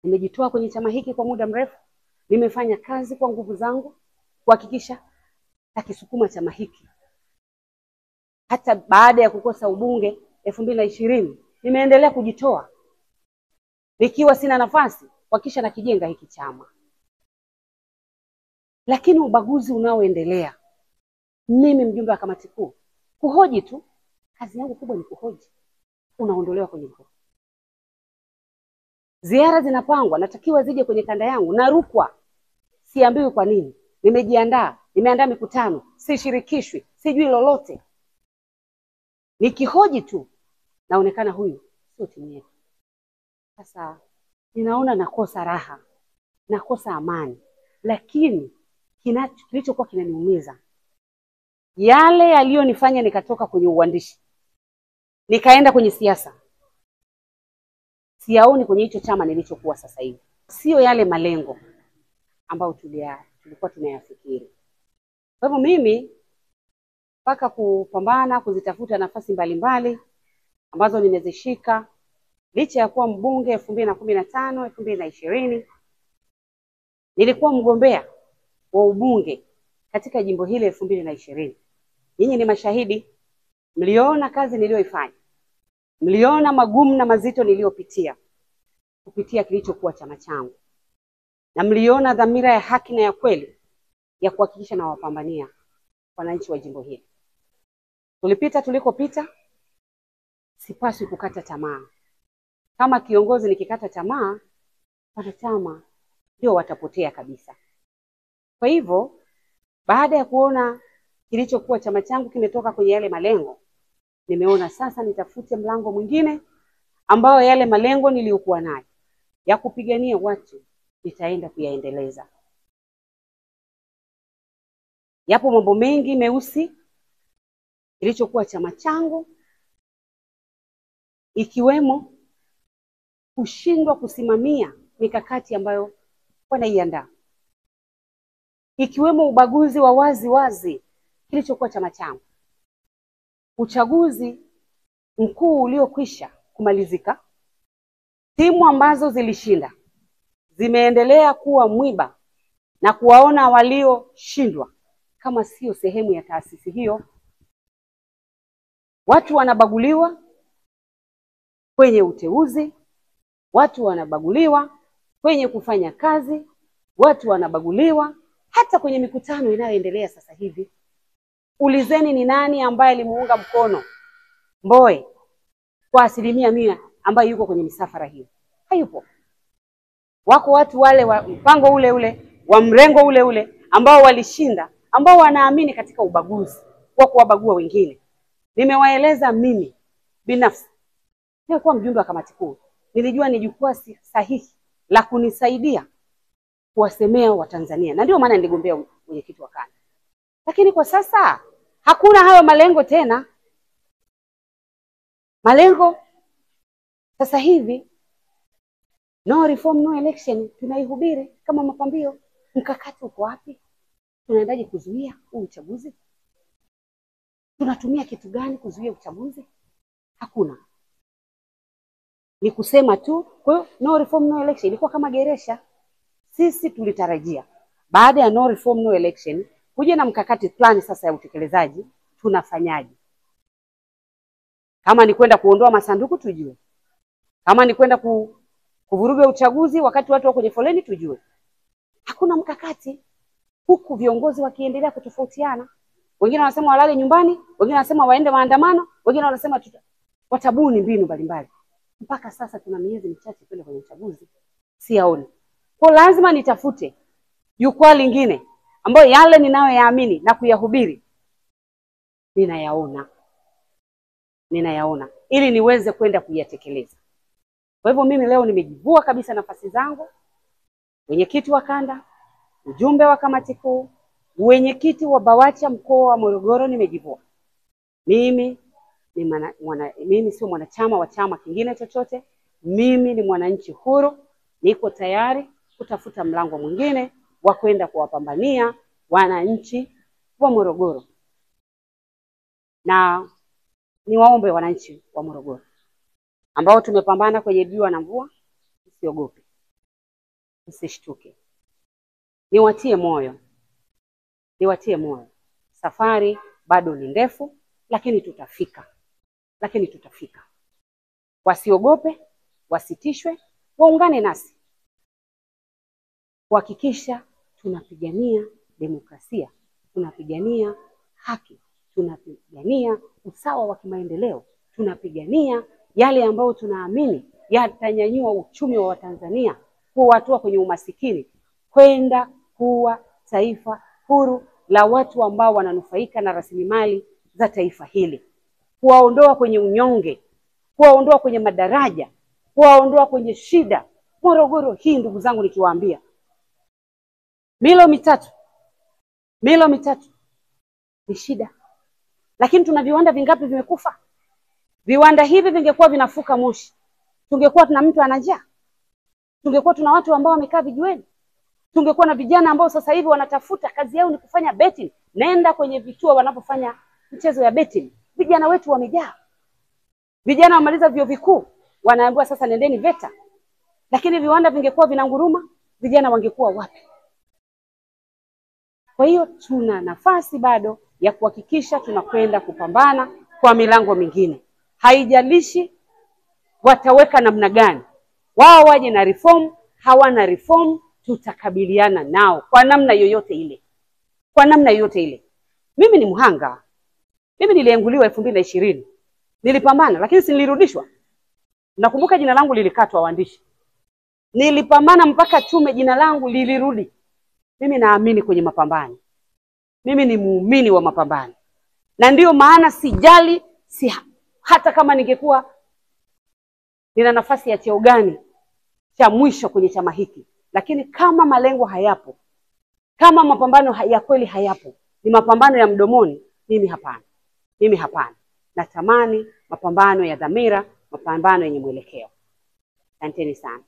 Nimejitoa kwenye chama hiki kwa muda mrefu. Nimefanya kazi kwa nguvu zangu kuhakikisha takisukuma chama hiki. Hata baada ya kukosa ubunge 2020, nimeendelea kujitoa. Nikiwa sina nafasi kuhakikisha nakijenga hiki chama. Lakini ubaguzi unaoendelea, mimi mjumbe wa kamati kuu, kuhoji tu, kazi yangu kubwa ni kuhoji, unaondolewa kwenye mkoa. Ziara zinapangwa, natakiwa zije kwenye kanda yangu, narukwa. Siambiwi kwa nini. Nimeandaa mikutano, sishirikishwi, sijui lolote. Nikihoji tu, naonekana huyu sio timu yetu. Sasa ninaona nakosa raha, nakosa amani. Lakini kilichokuwa kinaniumiza, yale yaliyonifanya nikatoka kwenye uandishi nikaenda kwenye siasa, siyaoni kwenye hicho chama nilichokuwa sasa hivi. Sio yale malengo ambayo tulikuwa tunayafikiri. Kwa hivyo mimi mpaka kupambana kuzitafuta nafasi mbalimbali ambazo nimezishika, licha ya kuwa mbunge 2015, 2020, nilikuwa mgombea wa ubunge katika jimbo hili 2020. Nyinyi ni mashahidi, mliona kazi niliyoifanya. Mliona magumu na mazito niliyopitia kupitia kilichokuwa chama changu. Na mliona dhamira ya haki na ya kweli ya kuhakikisha na wapambania wananchi wa jimbo hili. Tulipita tulikopita, sipaswi kukata tamaa. Kama kiongozi nikikata tamaa, wanachama ndio watapotea kabisa. Kwa hivyo, baada ya kuona kilichokuwa chama changu kimetoka kwenye yale malengo, nimeona sasa nitafute mlango mwingine ambao yale malengo niliyokuwa nayo ya kupigania watu nitaenda kuyaendeleza. Yapo mambo mengi meusi kilichokuwa chama changu, ikiwemo kushindwa kusimamia mikakati ambayo wanaiandaa, ikiwemo ubaguzi wa wazi kilichokuwa chama changu. Uchaguzi mkuu uliokwisha kumalizika, timu ambazo zilishinda zimeendelea kuwa mwiba na kuwaona walioshindwa kama sio sehemu ya taasisi hiyo. Watu wanabaguliwa kwenye uteuzi, watu wanabaguliwa kwenye kufanya kazi, watu wanabaguliwa hata kwenye mikutano inayoendelea sasa hivi. Ulizeni ni nani ambaye alimuunga mkono Mbowe kwa 100% ambaye yuko kwenye misafara hiyo? Hayupo. Wako watu wale wa mpango ule wa mrengo ule ambao walishinda, ambao wanaamini katika ubaguzi kwa kuwabagua wengine. Nimewaeleza mimi binafsi, nilikuwa mjumbe wa kamati kuu, nilijua ni jukwaa sahihi la kunisaidia kuwasemea Watanzania, na ndio maana niligombea mwenyekiti wa kanda. Lakini kwa sasa hakuna hayo malengo tena. Malengo sasa hivi no reform no election tunaihubiri kama mapambio. Mkakati uko wapi? Tunaendaje kuzuia huu uchaguzi? Tunatumia kitu gani kuzuia uchaguzi? Hakuna. Ni kusema tu. Kwa hiyo no reform no election ilikuwa kama geresha. Sisi tulitarajia baada ya no reform no election kuja na mkakati plan sasa ya utekelezaji. Tunafanyaje? Kama ni kwenda kuondoa masanduku tujue. Kama ni kwenda kuvuruga uchaguzi wakati watu wako kwenye foleni tujue. Hakuna mkakati, huku viongozi wakiendelea kutofautiana. Wengine wanasema walale nyumbani, wengine wanasema waende maandamano, wengine wanasema watabuni mbinu mbalimbali. Mpaka sasa tuna miezi michache kwenda kwenye uchaguzi. Siyaoni. Kwa lazima nitafute jukwaa lingine ambayo yale ninayoyaamini na kuyahubiri ninayaona ili niweze kwenda kuyatekeleza. Kwa hivyo mimi leo nimejivua kabisa nafasi zangu, mwenyekiti wa kanda, ujumbe wa kamati kuu, mwenyekiti wa BAWACHA mkoa wa Morogoro nimejivua. Mimi sio mwanachama wa chama kingine chochote. Mimi ni mwananchi huru, niko tayari kutafuta mlango mwingine wa kwenda kuwapambania wananchi wa Morogoro. Na niwaombe wananchi wa Morogoro ambao tumepambana kwenye jua na mvua, usiogope. msishtuke. Niwatie moyo. Niwatie moyo. Safari bado ni ndefu, lakini tutafika. Wasiogope, wasitishwe, waungane nasi kuhakikisha tunapigania demokrasia, tunapigania haki, tunapigania usawa wa kimaendeleo, tunapigania yale ambayo tunaamini yatanyanyua uchumi wa Watanzania, kuwatoa kwenye umasikini kwenda kuwa taifa huru la watu ambao wananufaika na rasilimali za taifa hili, kuwaondoa kwenye unyonge, kuwaondoa kwenye madaraja, kuwaondoa kwenye shida. Morogoro hii ndugu zangu nikiwaambia, milo mitatu ni shida. Lakini tuna viwanda vingapi vimekufa? Viwanda hivi vingekuwa vinafuka moshi, tungekuwa tuna mtu ana njaa? Tungekuwa tuna watu ambao wamekaa vijiweni? Tungekuwa na vijana ambao sasa hivi wanatafuta kazi yao ni kufanya betting? Nenda kwenye vituo wanapofanya mchezo ya betting, vijana wetu wamejaa. Vijana wamaliza vyuo vikuu wanaambiwa sasa nendeni VETA. Lakini viwanda vingekuwa vinanguruma, vijana wangekuwa wapi? Kwa hiyo tuna nafasi bado ya kuhakikisha tunakwenda kupambana kwa milango mingine. Haijalishi wataweka namna gani, wao waje na reform, hawana reform, tutakabiliana nao kwa namna yoyote ile. Mimi ni mhanga. Mimi nilianguliwa 2020. Nilipambana, lakini si nilirudishwa. Nakumbuka jina langu lilikatwa waandishi. Nilipambana mpaka tume jina langu lilirudi. Mimi naamini kwenye mapambano. Mimi ni muumini wa mapambano. Na ndio maana sijali hata kama ningekuwa nina nafasi ya cheo gani cha mwisho kwenye chama hiki, lakini kama malengo hayapo, kama mapambano ya kweli hayapo, ni mapambano ya mdomoni, mimi hapana. Natamani mapambano ya dhamira, mapambano yenye mwelekeo. Asanteni sana.